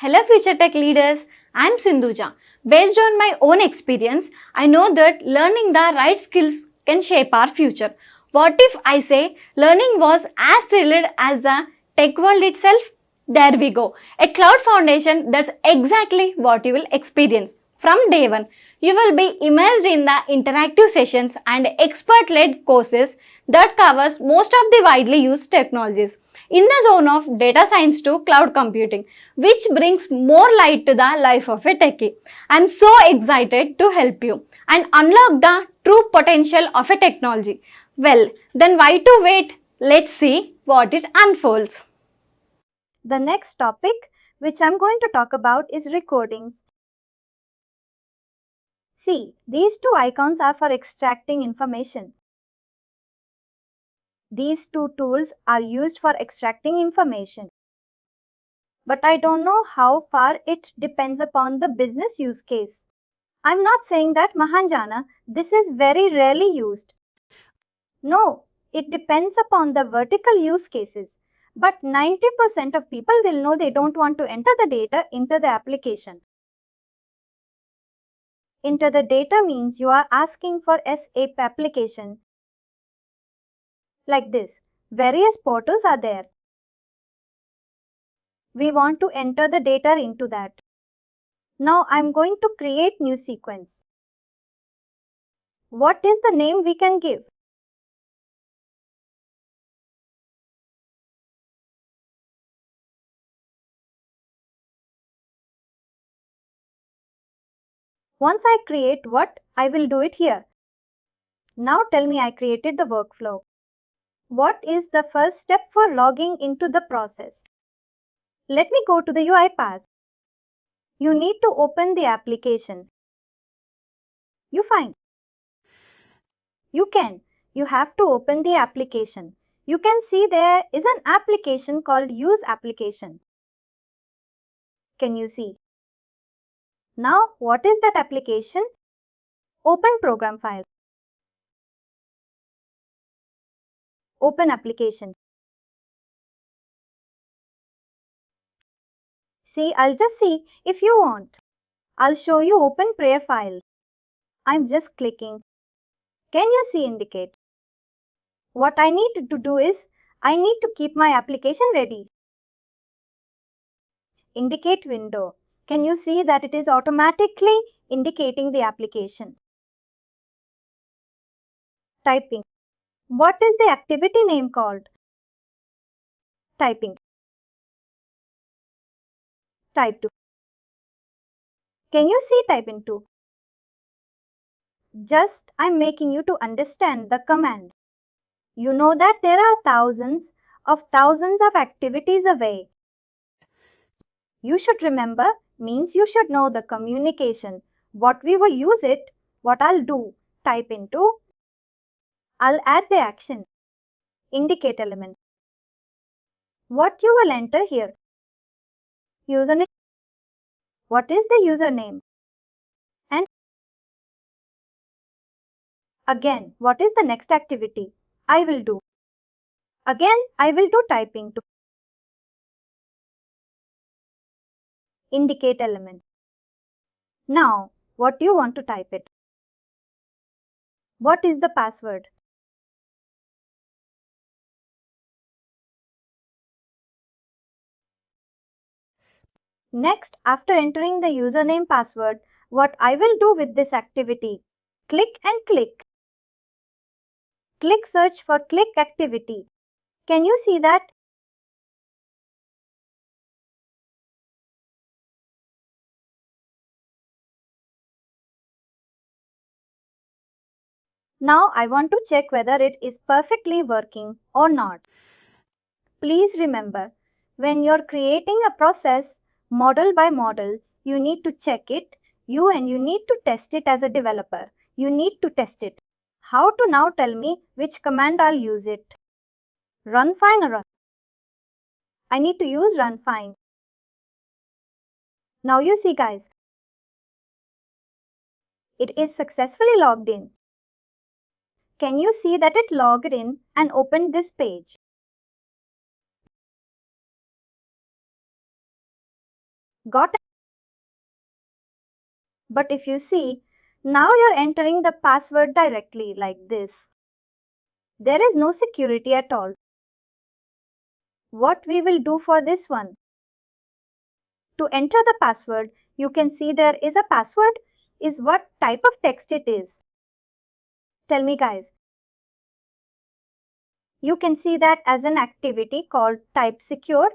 Hello future tech leaders, I am Sindhuja. Based on my own experience, I know that learning the right skills can shape our future. What if I say learning was as thrilled as the tech world itself? There we go. A cloud foundation, that's exactly what you will experience. From day one, you will be immersed in the interactive sessions and expert-led courses that covers most of the widely used technologies in the zone of data science to cloud computing, which brings more light to the life of a techie. I'm so excited to help you and unlock the true potential of a technology. Well, then why to wait? Let's see what it unfolds. The next topic which I'm going to talk about is recordings. See, these two icons are for extracting information. These two tools are used for extracting information. But I don't know how far it depends upon the business use case. I'm not saying that Mahanjana, this is very rarely used. No, it depends upon the vertical use cases. But 90% of people will know they don't want to enter the data into the application. Enter the data means you are asking for SAP application. Like this, various portals are there. We want to enter the data into that. Now I'm going to create new sequence. What is the name we can give? Once I create what, I will do it here. Now tell me I created the workflow. What is the first step for logging into the process? Let me go to the UI path. You need to open the application. You find. You can. You have to open the application. You can see there is an application called Use Application. Can you see? Now, what is that application? Open program file. Open application. See, I'll just see if you want. I'll show you open prayer file. I'm just clicking. Can you see indicate? What I need to do is, I need to keep my application ready. Indicate window. Can you see that it is automatically indicating the application? Typing. What is the activity name called? Typing. Type 2. Can you see type into? Just I'm making you to understand the command. You know that there are thousands of activities away. You should remember means you should know the communication. What we will use it, what I'll do, type into. I'll add the action. Indicate element. What you will enter here? Username. What is the username? And again, what is the next activity? I will do. Again, I will do typing to. Indicate element. Now, what do you want to type it? What is the password? Next, after entering the username password, what I will do with this activity? Click and click. Click search for click activity. Can you see that? Now I want to check whether it is perfectly working or not. Please remember, when you're creating a process, model by model, you need to check it. You need to test it as a developer. You need to test it. How to now tell me which command I'll use it? Run fine or run? I need to use run fine. Now you see guys, it is successfully logged in. Can you see that it logged in and opened this page? Got it? But if you see, now you're entering the password directly like this. There is no security at all. What we will do for this one? To enter the password, you can see there is a password is what type of text it is. Tell me guys. You can see that as an activity called type secure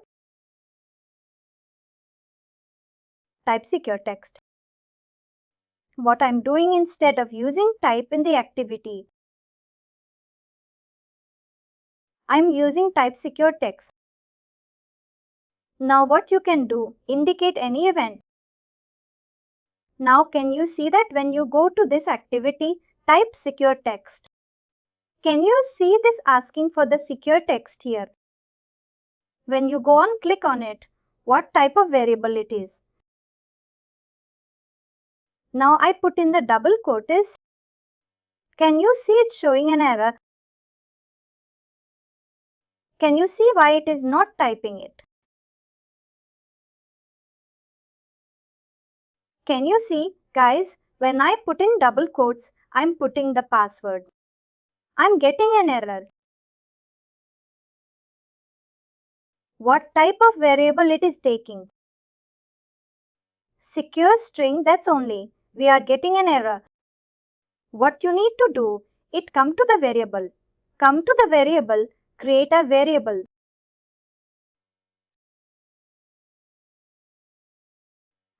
text. What I'm doing instead of using type in the activity, I'm using type secure text. Now what you can do, indicate any event. Now can you see that when you go to this activity, type secure text. Can you see this asking for the secure text here? When you go on click on it, what type of variable it is? Now I put in the double quotes. Can you see it's showing an error? Can you see why it is not typing it? Can you see, guys, when I put in double quotes, I'm putting the password. I'm getting an error. What type of variable it is taking? Secure string, that's only. We are getting an error. What you need to do, it come to the variable. Come to the variable, create a variable.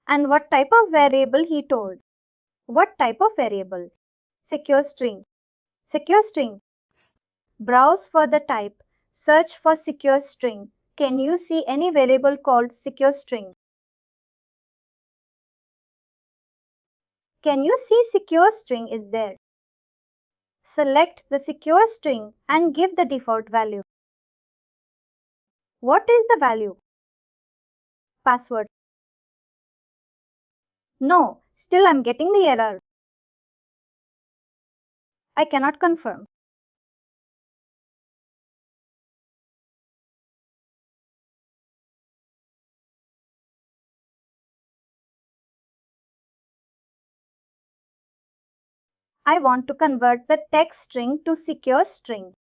And what type of variable he told? What type of variable? Secure string. Secure string. Browse for the type. Search for secure string. Can you see any variable called secure string? Can you see secure string is there? Select the secure string and give the default value. What is the value? Password. No, still I'm getting the error. I cannot confirm. I want to convert the text string to secure string.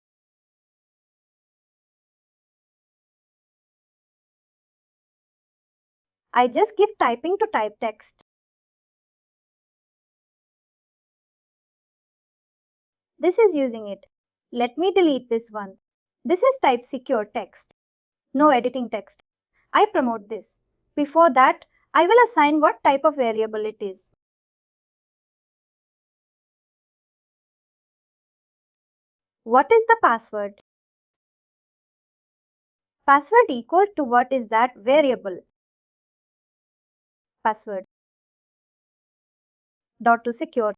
I just give typing to type text. This is using it. Let me delete this one. This is type secure text. No editing text. I promote this. Before that, I will assign what type of variable it is. What is the password? Password equal to what is that variable? Password. Dot to secure.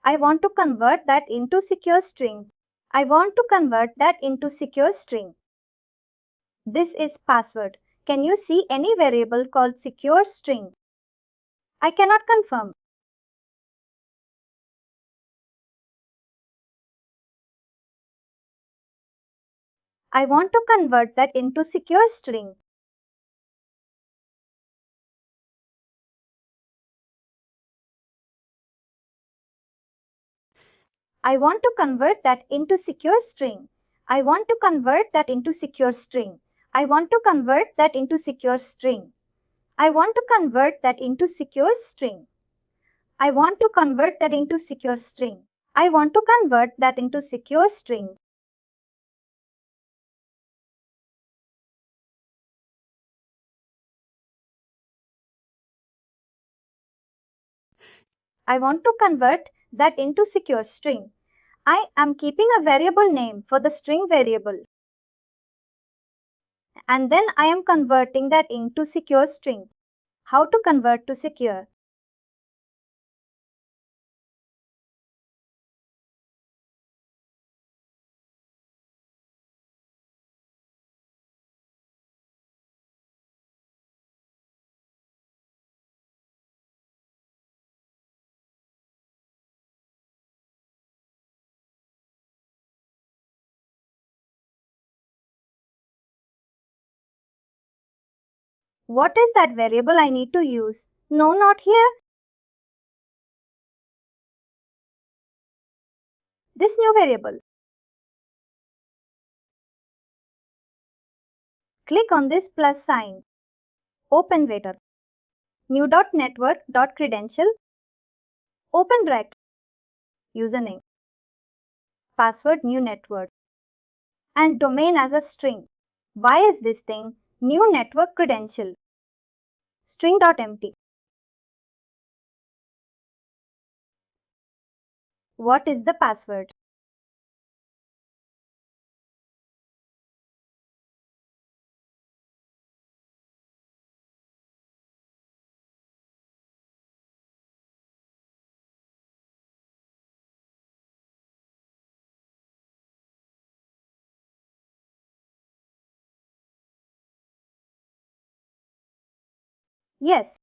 I want to convert that into secure string. I want to convert that into secure string. This is password. Can you see any variable called secure string? I cannot confirm. I want to convert that into secure string. I want to convert that into secure string. I want to convert that into secure string. I want to convert that into secure string. I want to convert that into secure string. I want to convert that into secure string. I want to convert that into secure string. I want to convert that into secure string. I am keeping a variable name for the string variable. And then I am converting that into secure string. How to convert to secure? What is that variable I need to use? No, not here. This new variable. Click on this plus sign. Open later. New.network.credential. Open bracket. Username. Password new network. And domain as a string. Why is this thing? New network credential. String.empty. What is the password? Yes.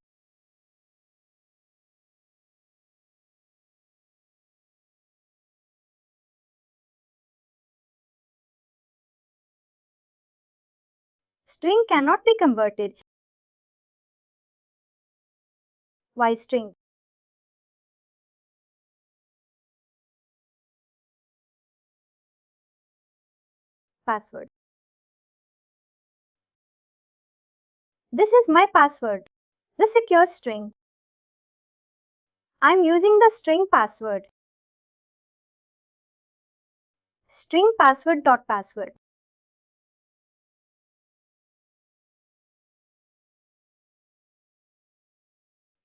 String cannot be converted. Why string? Password. This is my password. The secure string. I'm using the string password. String password.password.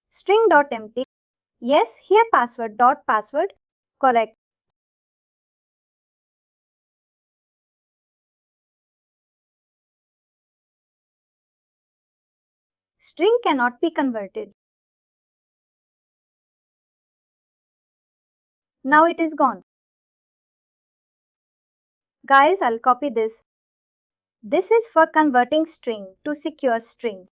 String.empty. Yes, here password.password. Correct. String cannot be converted. Now it is gone. Guys, I'll copy this. This is for converting string to secure string.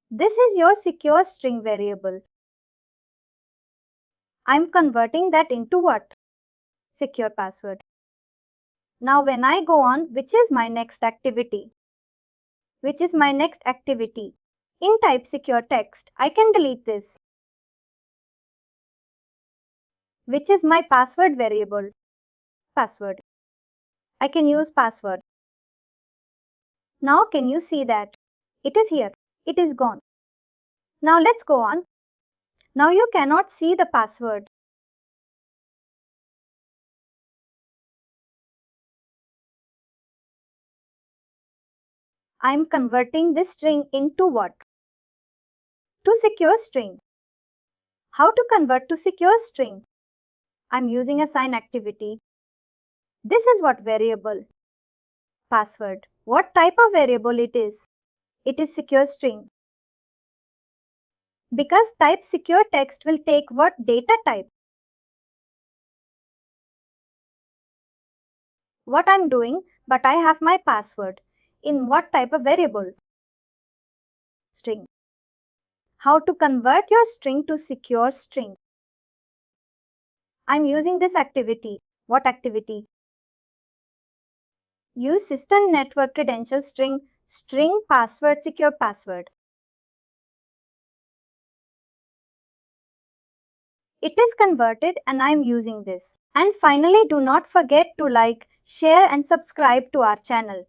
This is your secure string variable. I'm converting that into what? Secure password. Now when I go on, which is my next activity? Which is my next activity? In type secure text, I can delete this. Which is my password variable? Password. I can use password. Now can you see that? It is here. It is gone. Now let's go on. Now you cannot see the password. I am converting this string into what? To secure string. How to convert to secure string? I'm using a sign activity. This is what variable? Password. What type of variable it is? It is secure string. Because type secure text will take what data type? What I'm doing, but I have my password. In what type of variable? String. How to convert your string to secure string? I'm using this activity. What activity? Use system network credential string password secure password. It is converted and I am using this. And finally, do not forget to like, share and subscribe to our channel.